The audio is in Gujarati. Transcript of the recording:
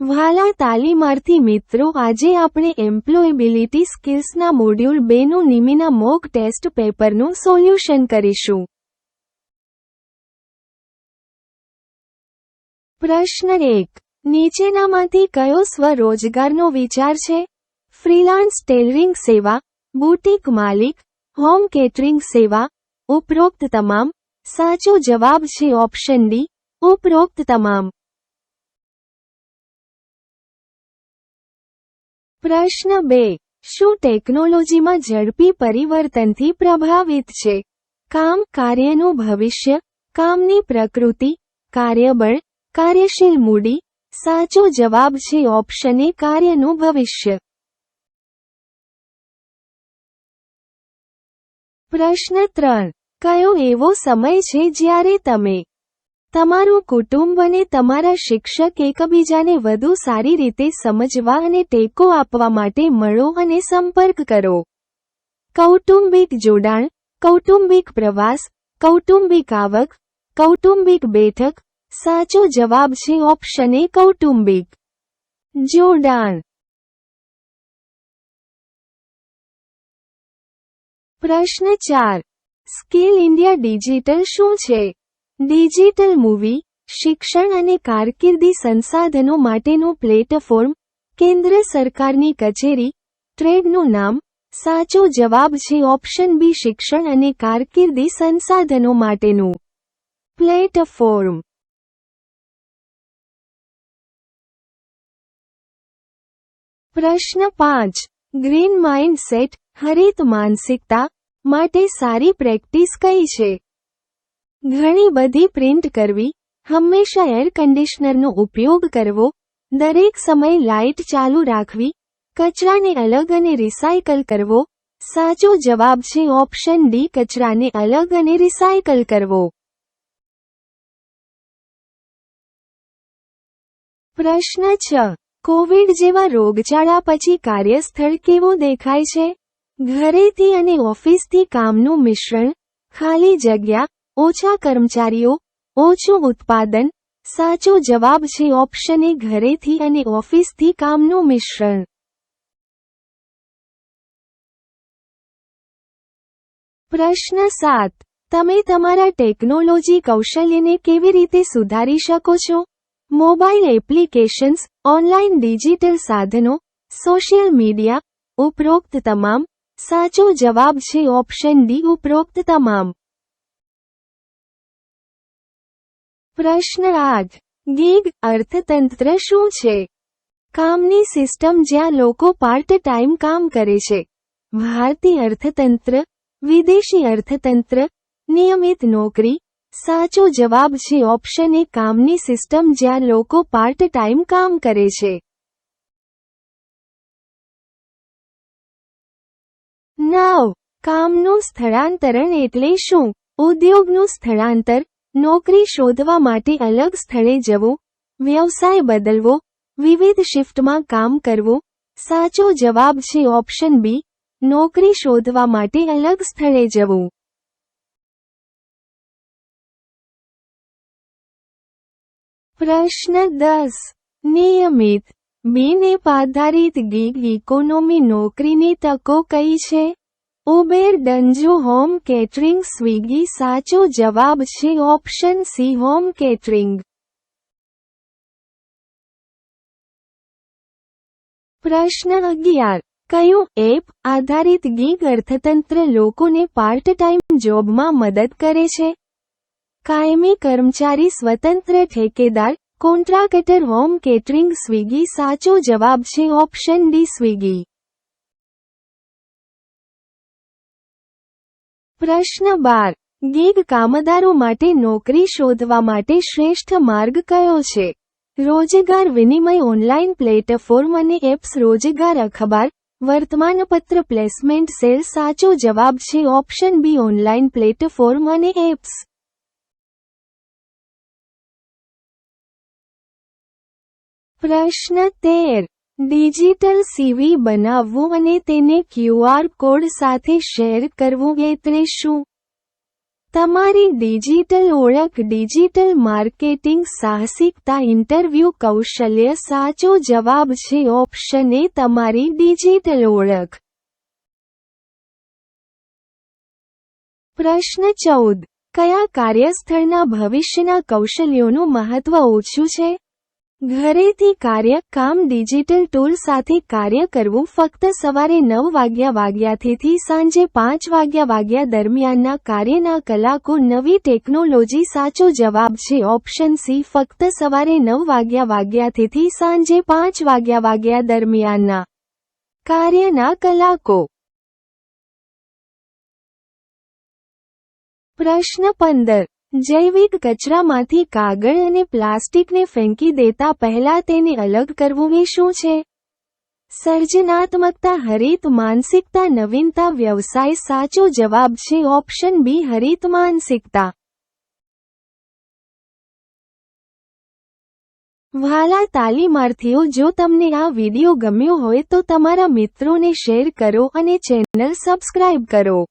વ્હાલા તાલીમાર્થી મિત્રો, આજે આપણે એમ્પ્લોયેબિલિટી સ્કિલ્સના મોડ્યુલ 2નું નિમિના મોક ટેસ્ટ પેપરનું સોલ્યુશન કરીશું. પ્રશ્ન 1. નીચેનામાંથી કયો સ્વરોજગારનો વિચાર છે? ફ્રીલાન્સ ટેલરિંગ સેવા, બુટીક માલિક, હોમ કેટરિંગ સેવા, ઉપરોક્ત તમામ. સાચો જવાબ છે ઓપ્શન ડી, ઉપરોક્ત તમામ. પ્રશ્ન 2. શું ટેકનોલોજીમાં ઝડપી પરિવર્તનથી પ્રભાવિત છે? કામ, કાર્યનું ભવિષ્ય, કામની પ્રકૃતિ, કાર્યબળ, કાર્યશીલ મૂડી. સાચો જવાબ છે ઓપ્શન એ, કાર્યનું ભવિષ્ય. પ્રશ્ન 3. કયો એવો સમય છે જ્યારે તમે, તમારું કુટુંબ અને તમારા શિક્ષક એકબીજાને વધુ સારી રીતે સમજવા અને ટેકો આપવા માટે મળો અને સંપર્ક કરો? કૌટુંબિક જોડાણ, કૌટુંબિક પ્રવાસ, કૌટુંબિક આવક, કૌટુંબિક બેઠક. સાચો જવાબ છે ઓપ્શન એ, કૌટુંબિક જોડાણ. પ્રશ્ન 4. સ્કિલ ઇન્ડિયા ડિજિટલ શું છે? ડિજિટલ મૂવી, શિક્ષણ અને કારકિર્દી સંસાધનો માટેનું પ્લેટફોર્મ, કેન્દ્ર સરકારની કચેરી, ટ્રેડનું નામ. સાચો જવાબ છે ઓપ્શન બી, શિક્ષણ અને કારકિર્દી સંસાધનો માટેનું પ્લેટફોર્મ. પ્રશ્ન 5. ગ્રીન માઇન્ડસેટ, હરિત માનસિકતા માટે સારી પ્રેક્ટિસ કઈ છે? ઘણી બધી પ્રિન્ટ કરવી, હંમેશા એર કન્ડિશનરનો ઉપયોગ કરવો, દરેક સમય લાઇટ ચાલુ રાખવી, કચરાને અલગ અને રિસાયકલ કરવો. સાચો જવાબ છે ઓપ્શન ડી, કચરાને અલગ અને રિસાયકલ કરવો. પ્રશ્ન 6. કોવિડ જેવા રોગચાળા પછી કાર્યસ્થળ કેવો દેખાય છે? ઘરેથી અને ઓફિસથી કામનું મિશ્રણ, ખાલી જગ્યા, ઓછા કર્મચારીઓ, ઓછું ઉત્પાદન. સાચો જવાબ છે ઓપ્શન એ, ઘરેથી અને ઓફિસથી કામનું મિશ્રણ. પ્રશ્ન 7. તમે તમારા ટેકનોલોજી કૌશલ્યને કેવી રીતે સુધારી શકો છો? મોબાઈલ એપ્લિકેશન્સ, ઓનલાઈન ડિજિટલ સાધનો, સોશિયલ મીડિયા, ઉપરોક્ત તમામ. સાચો જવાબ છે ઓપ્શન ડી, ઉપરોક્ત તમામ. પ્રશ્ન 8. ગીગ અર્થતંત્ર શું છે? કામની સિસ્ટમ જ્યાં લોકો પાર્ટ ટાઈમ કામ કરે છે. ભારતીય અર્થતંત્ર, વિદેશી અર્થતંત્ર, નિયમિત નોકરી. સાચો જવાબ છે ઓપ્શન એ, કામની સિસ્ટમ જ્યાં લોકો પાર્ટ ટાઈમ કામ કરે છે. 9. કામનું સ્થળાંતરણ એટલે શું? ઉદ્યોગનું સ્થળાંતર, નોકરી શોધવા માટે અલગ સ્થળે જવું, વ્યવસાય બદલવો, વિવિધ શિફ્ટમાં કામ કરવું. સાચો જવાબ છે ઓપ્શન બી, નોકરી શોધવા માટે અલગ સ્થળે જવું. પ્રશ્ન 10. નિયમિત, બિન-એપ આધારિત ગીગ ઇકોનોમી નોકરીની તકો કઈ છે? Uber, Dunzo, home catering, Swiggy. સાચો જવાબ છે ઓપ્શન સી, હોમ કેટરિંગ. પ્રશ્ન 11. કયું એપ આધારિત ગીગ અર્થતંત્ર લોકોને પાર્ટ ટાઈમ જોબમાં મદદ કરે છે? કાયમી કર્મચારી, સ્વતંત્ર ઠેકેદાર, કોન્ટ્રાક્ટર, હોમ કેટરિંગ, સ્વિગી. સાચો જવાબ છે ઓપ્શન ડી, સ્વિગી. પ્રશ્ન 12. ગીગ કામદારો માટે નોકરી શોધવા માટે શ્રેષ્ઠ માર્ગ કયો છે? રોજગાર વિનિમય ઓનલાઈન પ્લેટફોર્મ અને એપ્સ, રોજગાર અખબાર, વર્તમાનપત્ર, પ્લેસમેન્ટ સેલ. સાચો જવાબ છે ઓપ્શન બી, ઓનલાઈન પ્લેટફોર્મ અને એપ્સ. પ્રશ્ન 13. ડિજિટલ સીવી બનાવવું અને તેને ક્યુઆર કોડ સાથે શેર કરવું એટલે શું? તમારી ડિજિટલ ઓળખ ડિજિટલ માર્કેટિંગ સાહસિકતા ઇન્ટરવ્યૂ કૌશલ્ય સાચો જવાબ છે ઓપ્શન એ તમારી ડિજિટલ ઓળખ. પ્રશ્ન 14. કયા કાર્યસ્થળના ભવિષ્યના કૌશલ્યોનું મહત્વ ઓછું છે? ઘરેથી કામ ડિજિટલ ટૂલ સાથે કાર્ય કરવું ફક્ત સવારે 9 વાગ્યાથી સાંજે 5 વાગ્યા દરમિયાનના કાર્યના કલાકો નવી ટેકનોલોજી સાચો જવાબ છે ઓપ્શન સી ફક્ત સવારે 9 વાગ્યાથી સાંજે 5 વાગ્યા દરમિયાનના કાર્યના કલાકો. પ્રશ્ન 15. જૈવિક કચરામાંથી કાગળ અને પ્લાસ્ટિકને ફેંકી દેતા પહેલા તેને અલગ કરવું એ શું છે? સર્જનાત્મકતા, હરિત માનસિકતા, નવીનતા, વ્યવસાય સાચો જવાબ છે ઓપ્શન બી હરિત માનસિકતા. વહાલા તાલીમાર્થીઓ, જો તમને આ વિડિયો ગમ્યો હોય તો તમારા મિત્રોને શેર કરો અને ચેનલ સબસ્ક્રાઇબ કરો.